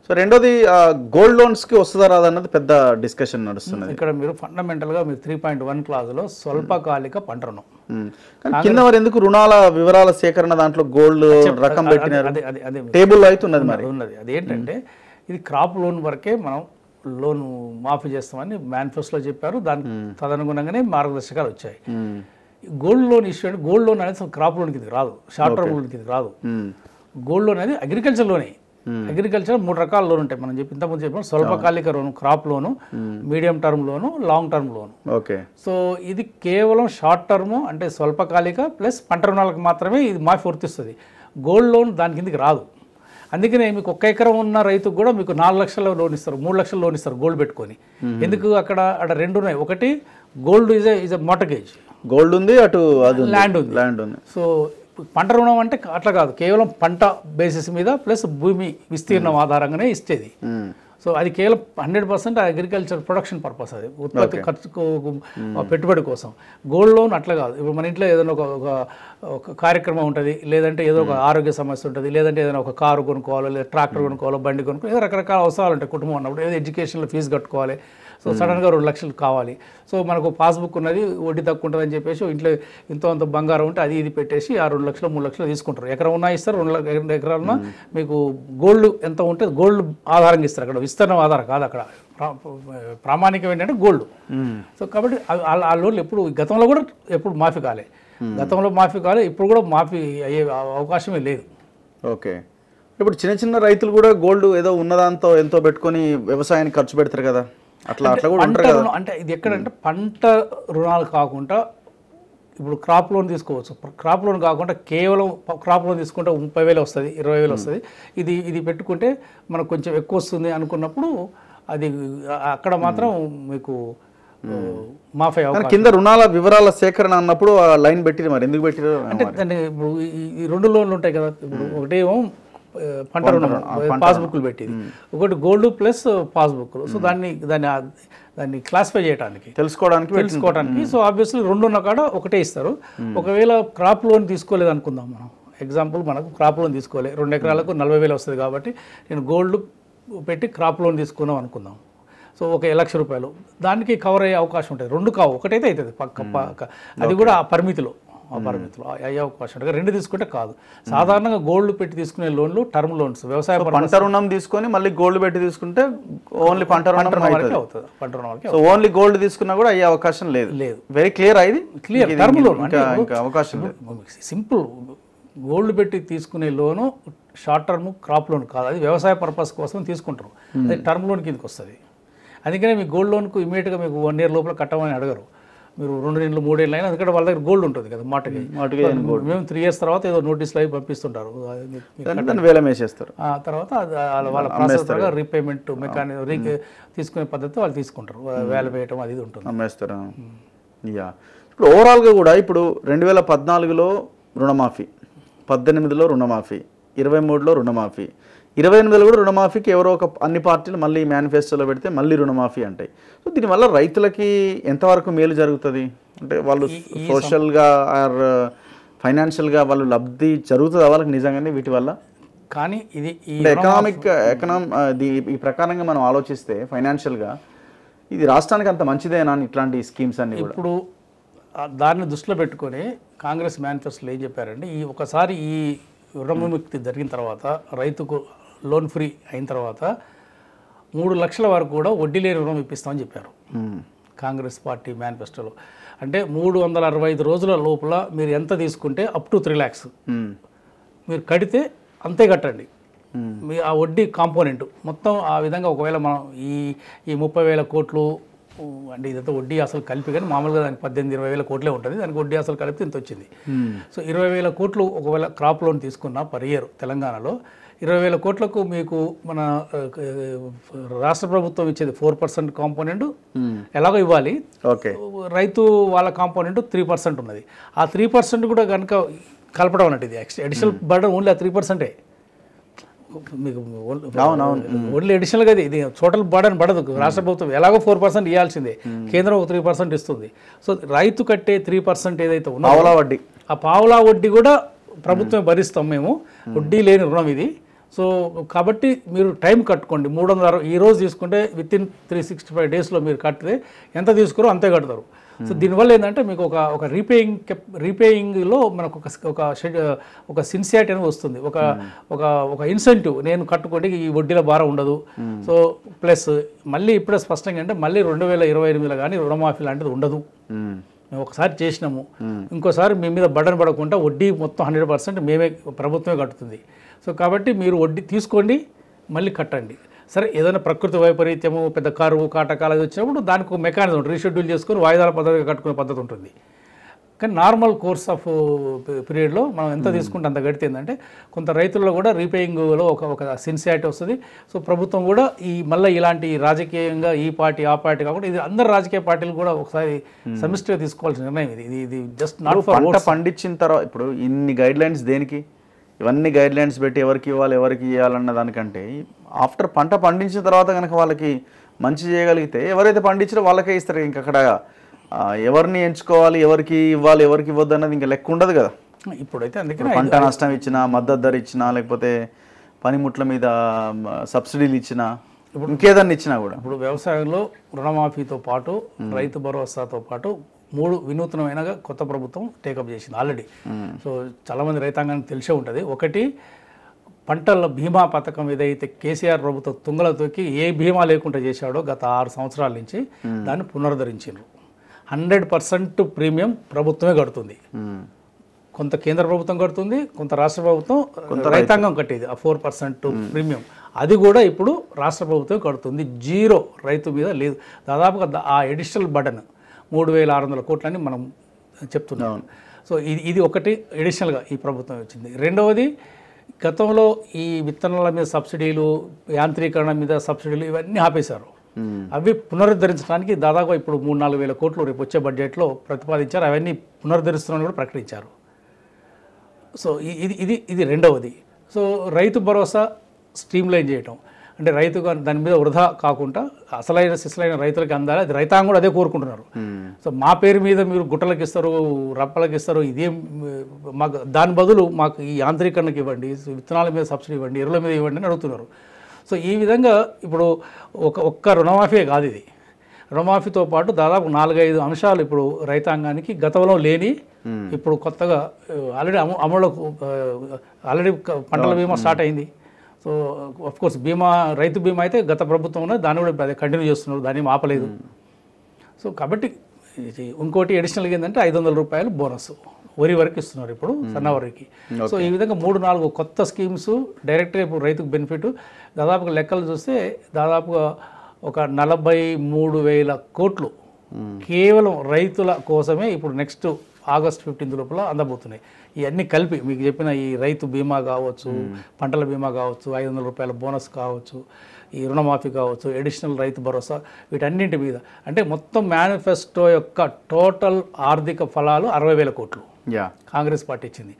So రెండోది gold లోన్స్కి వస్తుందా రాదన్నది పెద్ద డిస్కషన్ నడుస్తున్నది. ఇక్కడ మీరు ఫండమెంటల్గా మీరు 3.1 క్లాజులో స్వల్పకాలిక పంట రుణం కింద మరి ఎందుకు రుణాల వివరాల సేకరణ దాంట్లో గోల్డ్ రకం పెట్టినారు? టేబుల్లో అయితే ఉన్నది మరి ఉన్నది. అదేంటంటే ఇది క్రాప్ లోన్ వరకే మనం లోన్ మాఫీ చేస్తామని మేనిఫెస్టోలో చెప్పారు. దానికి తదనుగుణంగానే మార్గదర్శకాలు వచ్చాయి. గోల్డ్ లోన్ ఇష్యూ అంటే గోల్డ్ లోన్ అనేది క్రాప్ లోన్ కిందకి రాదు, షార్ట్ టర్మ్ లోన్ కిందకి రాదు. గోల్డ్ లోన్ అనేది అగ్రికల్చర్ లోనే. అగ్రికల్చర్ 3 రకాల లోన్ ఉంటాయి. మనం ఇంతకుముందు చెప్పాం స్వల్పకాలిక loan, crop loan, medium term loan, long term loan. Okay. So ఇది కేవలం షార్ట్ టర్మ్ అంటే స్వల్పకాలిక ప్లస్ పంట రుణాలకు మాత్రమే ఇది మాఫీ వర్తిస్తుంది. గోల్డ్ లోన్ దాని కిందకి రాదు. అందుకనే మీకు 1 ఎకరం ఉన్న రైతుకు కూడా మీకు 4 లక్షల లోన్ ఇస్తారు, 3 లక్షల లోన్ ఇస్తారు గోల్డ్ పెట్టుకొని. ఎందుకు అక్కడ 2 ఉన్నాయి. ఒకటి gold is a mortgage, gold ఉంది, అటు ల్యాండ్ ఉంది. సో పంట రుణం అంటే అట్లా కాదు, కేవలం పంట బేసిస్ మీద ప్లస్ భూమి విస్తీర్ణం ఆధారంగానే ఇచ్చేది. సో అది కేవలం 100% అగ్రికల్చర్ ప్రొడక్షన్ పర్పస్, అది ఉత్పత్తి ఖర్చుకు పెట్టుబడి కోసం. గోల్డ్ లోన్ అట్లా కాదు. ఇప్పుడు మన ఇంట్లో ఏదైనా ఒక కార్యక్రమం ఉంటుంది, లేదంటే ఏదో ఒక ఆరోగ్య సమస్య ఉంటుంది, లేదంటే ఏదైనా ఒక కారు కొనుక్కోవాలో, లేదా ట్రాక్టర్ కొనుక్కోవాలో, బండి కొనుక్కోవాలి, ఏదో రకరకాల అవసరాలు ఉంటాయి కుటుంబం ఉన్నప్పుడు. ఏదో ఎడ్యుకేషన్లో ఫీజు కట్టుకోవాలి, సో సడన్గా 2 లక్షలు కావాలి. సో మనకు పాస్బుక్ ఉన్నది, వడ్డీ తక్కువ ఉంటుందని చెప్పేసి ఇంట్లో ఇంతో అంత బంగారం ఉంటే అది ఇది పెట్టేసి ఆ 2 లక్షలు 3 లక్షలు తీసుకుంటారు. ఎకరం ఉన్నా ఇస్తారు, 2 ఎకరాలున్నా మీకు గోల్డ్ ఎంత ఉంటే గోల్డ్ ఆధారంగా ఇస్తారు. అక్కడ విస్తరణ ఆధారం కాదు, అక్కడ ప్రామాణికం ఏంటంటే గోల్డ్. సో కాబట్టి ఆ లోన్లు ఎప్పుడు గతంలో కూడా ఎప్పుడు మాఫీ కాలే, గతంలో మాఫీ కాలే, ఇప్పుడు కూడా మాఫీ అయ్యే అవకాశమే లేదు. ఓకే. ఇప్పుడు చిన్న చిన్న రైతులు కూడా గోల్డ్ ఏదో ఉన్నదాంతో ఎంతో పెట్టుకొని వ్యవసాయానికి ఖర్చు పెడతారు కదా, అట్లా కూడా పంట రుణం అంటే ఇది ఎక్కడంటే పంట రుణాలు కాకుండా ఇప్పుడు క్రాప్ లోన్ తీసుకోవచ్చు. క్రాప్ లోన్ కాకుండా కేవలం క్రాప్ లోన్ తీసుకుంటే 30,000 వస్తుంది, 20,000 వస్తుంది. ఇది పెట్టుకుంటే మనకు కొంచెం ఎక్కువ వస్తుంది అనుకున్నప్పుడు అది అక్కడ మాత్రం మీకు మాఫీ అవ్వాలి. కింద రుణాల వివరాల సేకరణ అన్నప్పుడు ఆ లైన్ పెట్టిరు, మరి ఎందుకు పెట్టిరు అంటే ఇప్పుడు ఈ 2 లోన్లు ఉంటాయి కదా. ఇప్పుడు ఒకటేమో పంట రుణం పాస్బుక్లు పెట్టింది, ఒకటి గోల్డ్ ప్లస్ పాస్బుక్లు. సో దాన్ని క్లాసిఫై చేయడానికి తెలుసుకోవడానికి. సో ఆబ్వియస్లీ 2 ఉన్న కాడ ఒకటే ఇస్తారు. ఒకవేళ క్రాప్ లోన్ తీసుకోలేదు అనుకుందాం మనం, ఎగ్జాంపుల్ మనకు క్రాప్ లోన్ తీసుకోలేదు, 2 ఎకరాలకు 40,000 వస్తుంది కాబట్టి నేను గోల్డ్ పెట్టి క్రాప్ లోన్ తీసుకున్నాం అనుకుందాం. సో ఒక 1 లక్ష రూపాయలు దానికి కవర్ అయ్యే అవకాశం ఉంటుంది. 2 కావు, ఒకటైతే అవుతుంది పక్క. అది కూడా ఆ పరిమితిలో అయ్యే అవకాశం ఉంటుంది. 2 తీసుకుంటే కాదు. సాధారణంగా గోల్డ్ పెట్టి తీసుకునే లోన్లు టర్మ్ లోన్స్, వ్యవసాయ పంట రుణం తీసుకొని మళ్ళీ గోల్డ్ పెట్టి తీసుకుంటే ఓన్లీ పంట రుణం అవుతుంది. పంట రుణం సో ఓన్లీ గోల్డ్ తీసుకున్నా కూడా అయ్యే అవకాశం లేదు. వెరీ క్లియర్ ఇది క్లియర్. టర్మ్ లోన్ అవకాశం సింపుల్. గోల్డ్ పెట్టి తీసుకునే లోను షార్ట్ టర్మ్ క్రాప్ లోన్ కాదు, అది వ్యవసాయ పర్పస్ కోసం తీసుకుంటారు. అది టర్మ్ లోన్ కిందకి వస్తుంది. అందుకనే మీ గోల్డ్ లోన్కు ఇమీడియట్గా మీకు 1 ఇయర్ లోపల కట్టమని అడగరు. మీరు 2 ఏళ్ళు 3 ఏళ్ళు అయినా ఎందుకంటే వాళ్ళ దగ్గర గోల్డ్ ఉంటుంది కదా, మార్టగేజ్. మేము 3 ఇయర్స్ తర్వాత ఏదో నోటీసులు అవి పంపిస్తుంటారు, వేసేస్తారు. తర్వాత వాళ్ళ ప్రాసెస్ ప్రకారం రీపేమెంట్ మెకానిజం తీసుకునే పద్ధతి వాళ్ళు తీసుకుంటారు, వేల వేయటం అది ఉంటుంది, అమ్మేస్తారు. ఇప్పుడు ఓవరాల్గా కూడా ఇప్పుడు 2014లో రుణమాఫీ, 18లో రుణమాఫీ, 23లో రుణమాఫీ, 28లో కూడా రుణమాఫీకి ఎవరో ఒక అన్ని పార్టీలు మళ్ళీ మేనిఫెస్టోలో పెడితే మళ్ళీ రుణమాఫీ అంటాయి. సో దీనివల్ల రైతులకి ఎంతవరకు మేలు జరుగుతుంది? అంటే వాళ్ళు సోషల్గా ఆర్ ఫైనాన్షియల్గా వాళ్ళు లబ్ధి జరుగుతుందా వాళ్ళకి నిజంగానే వీటి వల్ల? కానీ ఇది ఈ ప్రకారంగా మనం ఆలోచిస్తే ఫైనాన్షియల్గా ఇది రాష్ట్రానికి అంత మంచిదేనా ఇట్లాంటి స్కీమ్స్ అన్ని? ఇప్పుడు దాన్ని దృష్టిలో పెట్టుకొని కాంగ్రెస్ మేనిఫెస్టోలో ఏం చెప్పారంటే ఒకసారి ఈ రుణముక్తి జరిగిన తర్వాత రైతుకు లోన్ ఫ్రీ అయిన తర్వాత 3 లక్షల వరకు కూడా వడ్డీ లేని రుణం ఇప్పిస్తామని చెప్పారు కాంగ్రెస్ పార్టీ మేనిఫెస్టోలో. అంటే 365 రోజుల లోపల మీరు ఎంత తీసుకుంటే అప్ టు 3 lakhs మీరు కడితే అంతే కట్టండి. మీ ఆ వడ్డీ కాంపోనెంట్ మొత్తం ఆ విధంగా ఒకవేళ మనం ఈ 30,000 కోట్లు అంటే ఇదంతా వడ్డీ అసలు కలిపి, కానీ మామూలుగా దానికి 18-20,000 కోట్లే ఉంటుంది, దానికి వడ్డీ అసలు కలిపితే ఇంత వచ్చింది. సో 20,000 కోట్లు ఒకవేళ క్రాప్ లోన్ తీసుకున్నా పర్ ఇయర్ తెలంగాణలో 20,000 కోట్లకు మీకు మన రాష్ట్ర ప్రభుత్వం ఇచ్చేది 4% కాంపోనెంట్ ఎలాగో ఇవ్వాలి. రైతు వాళ్ళ కాంపోనెంట్ 3% ఉన్నది. ఆ 3% కూడా కనుక కలపడం అన్నట్టు ఇది అడిషనల్ బర్డన్ ఓన్లీ ఆ 3%. మీకు ఓన్లీ అడిషనల్గా ఇది టోటల్ బర్డన్ పడదు. రాష్ట్ర ప్రభుత్వం ఎలాగో 4% ఇవ్వాల్సిందే, కేంద్రం ఒక 3% ఇస్తుంది. సో రైతు కట్టే 3% ఏదైతే ఉందో ఆ పావులా వడ్డీ కూడా ప్రభుత్వం భరిస్తాం మేము, వడ్డీ లేని రుణం ఇది. సో కాబట్టి మీరు టైం కట్టుకోండి. 360 ఈ రోజు తీసుకుంటే విత్ ఇన్ 365 డేస్లో మీరు కడితే ఎంత తీసుకురో అంతే కడతారు. సో దీనివల్ల ఏంటంటే మీకు ఒక రీపేయింగ్లో మనకు ఒక సిన్సియారిటీ అనేది వస్తుంది, ఒక ఇన్సెంటివ్. నేను కట్టుకోండి, ఈ వడ్డీల భారం ఉండదు. సో ప్లస్ మళ్ళీ ఇప్పుడే స్పష్టంగా అంటే మళ్ళీ 2028లో కానీ రుణమాఫీ లాంటిది ఉండదు. మేము ఒకసారి చేసినాము, ఇంకోసారి మీ మీద బర్డన్ పడకుండా వడ్డీ మొత్తం 100% మేమే ప్రభుత్వమే కట్టుతుంది. సో కాబట్టి మీరు వడ్డీ తీసుకోండి, మళ్ళీ కట్టండి. సరే ఏదైనా ప్రకృతి వైపరీత్యము, పెద్ద కరువు కాటకాలు అది వచ్చినప్పుడు దానికి ఒక మెకానిజం ఉంటుంది, రీషెడ్యూల్ చేసుకొని వాయిదాల పద్ధతిగా కట్టుకునే పద్ధతి ఉంటుంది. కానీ నార్మల్ కోర్స్ ఆఫ్ పీరియడ్లో మనం ఎంత తీసుకుంటే అంత గడితే ఏంటంటే కొంత రైతుల్లో కూడా రీపేయింగ్లో ఒక సిన్సియారిటీ వస్తుంది. సో ప్రభుత్వం కూడా మళ్ళీ ఇలాంటి రాజకీయంగా ఈ పార్టీ ఆ పార్టీ కాకుండా ఇది అందరు రాజకీయ పార్టీలు కూడా ఒకసారి సమిష్టిగా తీసుకోవాల్సిన నిర్ణయం ఇది జస్ట్ నాట్ ఫర్ పంట పండించిన తర్వాత. ఇప్పుడు ఇన్ని గైడ్ లైన్స్ దేనికి? ఇవన్నీ గైడ్ లైన్స్ పెట్టి ఎవరికి ఇవ్వాలి ఎవరికి ఇవ్వాలన్న దానికంటే ఆఫ్టర్ పంట పండించిన తర్వాత కనుక వాళ్ళకి మంచి చేయగలిగితే ఎవరైతే పండించారో వాళ్ళకే ఇస్తారు. ఇంక అక్కడ ఎవరిని ఎంచుకోవాలి, ఎవరికి ఇవ్వాలి ఎవరికి ఇవ్వద్దు అన్నది ఇంకా లెక్క ఉండదు కదా. ఇప్పుడైతే అందుకని పంట నష్టం ఇచ్చినా, మద్దతు ధర ఇచ్చినా, లేకపోతే పనిముట్ల మీద సబ్సిడీలు ఇచ్చినా, ఇంకేదన్నా ఇచ్చినా కూడా ఇప్పుడు వ్యవసాయంలో రుణమాఫీతో పాటు రైతు భరోసాతో పాటు 3 వినూత్నమైన కొత్త ప్రభుత్వం టేకప్ చేసింది ఆల్రెడీ. సో చాలామంది రైతాంగానికి తెలిసే ఉంటుంది. ఒకటి, పంటల బీమా పథకం ఏదైతే కేసీఆర్ ప్రభుత్వం తుంగలో తొక్కి ఏ బీమా లేకుండా చేశాడో గత 6 సంవత్సరాల నుంచి దాన్ని పునరుద్ధరించారు. 100% ప్రీమియం ప్రభుత్వమే కడుతుంది. కొంత కేంద్ర ప్రభుత్వం కడుతుంది, కొంత రాష్ట్ర ప్రభుత్వం, రైతాంగం కట్టేది ఆ 4% ప్రీమియం. అది కూడా ఇప్పుడు రాష్ట్ర ప్రభుత్వం కడుతుంది. 0 రైతు మీద లేదు. దాదాపుగా ఆ ఎడిషనల్ బర్డన్ 3600 కోట్లని మనం చెప్తున్నాం. సో ఇది ఒకటి ఎడిషనల్గా ఈ ప్రభుత్వం వచ్చింది. రెండవది, గతంలో ఈ విత్తనాల మీద సబ్సిడీలు, యాంత్రీకరణ మీద సబ్సిడీలు ఇవన్నీ ఆపేశారు. అవి పునరుద్ధరించడానికి దాదాపు ఇప్పుడు 3-4 వేల కోట్లు రేపు వచ్చే బడ్జెట్లో ప్రతిపాదించారు. అవన్నీ పునరుద్ధరిస్తున్నారని కూడా ప్రకటించారు. సో ఇది రెండవది. సో రైతు భరోసా స్ట్రీమ్లైన్ చేయటం అంటే రైతుగా దాని మీద వృధా కాకుండా సిసలైన రైతులకి అందాలి. అది రైతాంగం కూడా అదే కోరుకుంటున్నారు. సో మా పేరు మీద మీరు గుట్టలకు ఇస్తారు, రప్పలకి ఇస్తారు, ఇదేం మాకు దాని బదులు మాకు ఈ యాంత్రీకరణకి ఇవ్వండి, విత్తనాల మీద సబ్సిడీ ఇవ్వండి, ఎరువుల మీద ఇవ్వండి అని అడుగుతున్నారు. సో ఈ విధంగా ఇప్పుడు ఒక్క రుణమాఫీ కాదు ఇది. రుణమాఫీతో పాటు దాదాపు 4-5 అంశాలు ఇప్పుడు రైతాంగానికి గతంలో లేని ఇప్పుడు కొత్తగా ఆల్రెడీ పంటల బీమా స్టార్ట్ అయింది. సో కోర్స్ రైతు బీమా అయితే గత ప్రభుత్వం ఉన్నది, దాన్ని కూడా కంటిన్యూ చేస్తున్నారు, దాన్ని ఆపలేదు. సో కాబట్టి ఇంకోటి అడిషనల్గా ఏంటంటే 500 రూపాయలు బోనస్ వరి వరకు ఇస్తున్నారు ఇప్పుడు, సన్న వరికి. సో ఈ విధంగా 3-4 కొత్త స్కీమ్స్ డైరెక్ట్గా ఇప్పుడు రైతుకు బెనిఫిట్. దాదాపుగా లెక్కలు చూస్తే దాదాపుగా ఒక 43,000 కోట్లు కేవలం రైతుల కోసమే ఇప్పుడు నెక్స్ట్ ఆగస్ట్ 15 లోపల అందబోతున్నాయి. ఇవన్నీ కలిపి మీకు చెప్పిన ఈ రైతు బీమా కావచ్చు, పంటల బీమా కావచ్చు, 500 రూపాయల బోనస్ కావచ్చు, ఈ రుణమాఫీ కావచ్చు, అడిషనల్ రైతు భరోసా, వీటన్నింటి మీద అంటే మొత్తం మేనిఫెస్టో యొక్క టోటల్ ఆర్థిక ఫలాలు 60,000 కోట్లు కాంగ్రెస్ పార్టీ ఇచ్చింది.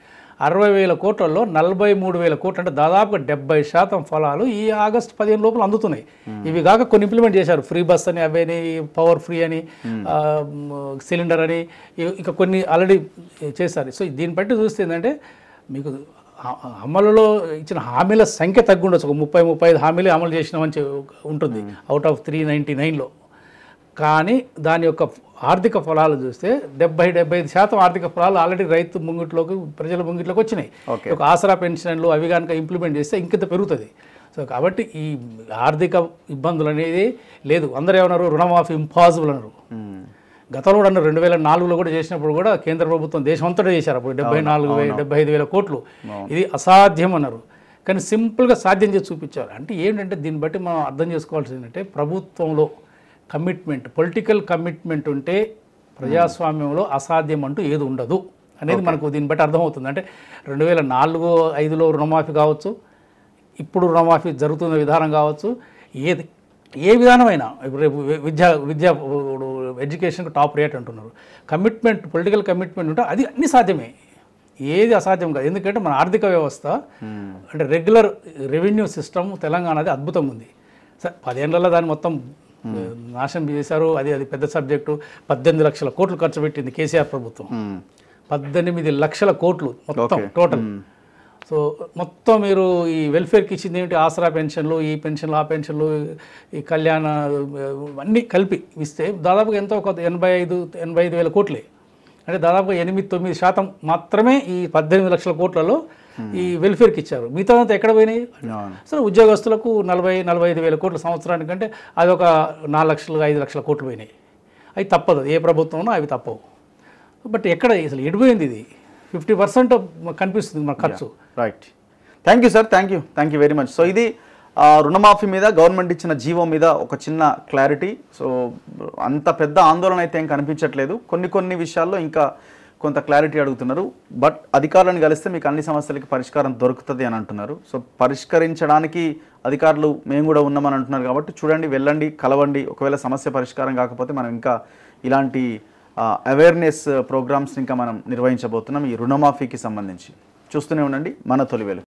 60,000 కోట్లలో 43,000 కోట్లు అంటే దాదాపుగా 70% ఫలాలు ఈ ఆగస్ట్ 15 లోపల అందుతున్నాయి. ఇవి కాక కొన్ని ఇంప్లిమెంట్ చేశారు, ఫ్రీ బస్ అని, అవని, పవర్ ఫ్రీ అని, సిలిండర్ అని, ఇక కొన్ని ఆల్రెడీ చేశారు. సో దీన్ని బట్టి చూస్తే ఏంటంటే మీకు అమలులో ఇచ్చిన హామీల సంఖ్య తగ్గుండొచ్చు. ఒక 30-35 హామీలే అమలు చేసినామని ఉంటుంది అవుట్ ఆఫ్ 399లో. కానీ దాని యొక్క ఆర్థిక ఫలాలు చూస్తే 70-75% ఆర్థిక ఫలాలు ఆల్రెడీ రైతు ముంగిట్లోకి, ప్రజల ముంగిట్లోకి వచ్చినాయి. ఒక ఆసరా పెన్షన్లు అవి కనుక ఇంప్లిమెంట్ చేస్తే ఇంకింత పెరుగుతుంది. సో కాబట్టి ఈ ఆర్థిక ఇబ్బందులు అనేది లేదు. అందరూ ఏమన్నారు, రుణమాఫీ ఇంపాసిబుల్ అన్నారు. గతంలో కూడా అన్నారు, 2004లో కూడా చేసినప్పుడు కూడా కేంద్ర ప్రభుత్వం దేశం అంతటా చేశారు. అప్పుడు 75,000 కోట్లు ఇది అసాధ్యం అన్నారు. కానీ సింపుల్గా సాధ్యం చేసి చూపించారు. అంటే ఏంటంటే దీన్ని బట్టి మనం అర్థం చేసుకోవాల్సింది ఏంటంటే ప్రభుత్వంలో కమిట్మెంట్, పొలిటికల్ కమిట్మెంట్ ఉంటే ప్రజాస్వామ్యంలో అసాధ్యం అంటూ ఏది ఉండదు అనేది మనకు దీన్ని బట్టి అర్థమవుతుంది. అంటే 2004-05లో రుణమాఫీ కావచ్చు, ఇప్పుడు రుణమాఫీ జరుగుతున్న విధానం కావచ్చు, ఏ విధానమైనా ఇప్పుడు రేపు విద్యా ఎడ్యుకేషన్కి టాప్ రేట్ అంటున్నారు. కమిట్మెంట్, పొలిటికల్ కమిట్మెంట్ ఉంటే అది అన్ని సాధ్యమే, ఏది అసాధ్యం కాదు. ఎందుకంటే మన ఆర్థిక వ్యవస్థ అంటే రెగ్యులర్ రెవెన్యూ సిస్టమ్ తెలంగాణది అద్భుతంగా ఉంది. 10 ఏళ్లలో దాన్ని మొత్తం నాశనం చేశారు. అది పెద్ద సబ్జెక్టు. 18 లక్షల కోట్లు ఖర్చు పెట్టింది కేసీఆర్ ప్రభుత్వం. 18 లక్షల కోట్లు మొత్తం టోటల్. సో మొత్తం మీరు ఈ వెల్ఫేర్కి ఇచ్చింది ఏమిటి, ఆసరా పెన్షన్లు, ఈ పెన్షన్లు, ఆ పెన్షన్లు, ఈ కళ్యాణ అన్నీ కలిపి ఇస్తే దాదాపుగా ఎంతో ఒక 85 వేల కోట్లే. అంటే దాదాపుగా 8-9% మాత్రమే ఈ 18 లక్షల కోట్లలో ఈ వెల్ఫేర్కి ఇచ్చారు. మిగతా అంతా ఎక్కడ పోయినాయి? అసలు ఉద్యోగస్తులకు 40-45 వేల కోట్ల సంవత్సరానికంటే అది ఒక 4 లక్షలు 5 లక్షల కోట్లు పోయినాయి. అవి తప్పదు, ఏ ప్రభుత్వంలో అవి తప్పవు. బట్ ఎక్కడ అసలు ఎడిపోయింది ఇది? 50% కనిపిస్తుంది మన ఖర్చు. Right. Thank you sir, thank you very much. So ఇది రుణమాఫీ మీద గవర్నమెంట్ ఇచ్చిన జీవో మీద ఒక చిన్న క్లారిటీ. సో అంత పెద్ద ఆందోళన అయితే ఏం కనిపించట్లేదు. కొన్ని విషయాల్లో ఇంకా కొంత క్లారిటీ అడుగుతున్నారు. బట్ అధికారులను కలిస్తే మీకు అన్ని సమస్యలకి పరిష్కారం దొరుకుతుంది అని అంటున్నారు. సో పరిష్కరించడానికి అధికారులు మేము కూడా ఉన్నామని అంటున్నారు. కాబట్టి చూడండి, వెళ్ళండి, కలవండి. ఒకవేళ సమస్య పరిష్కారం కాకపోతే మనం ఇంకా ఇలాంటి అవేర్నెస్ ప్రోగ్రామ్స్ ఇంకా మనం నిర్వహించబోతున్నాం ఈ రుణమాఫీకి సంబంధించి. చూస్తూనే ఉండండి మన తొలి వెలుగు.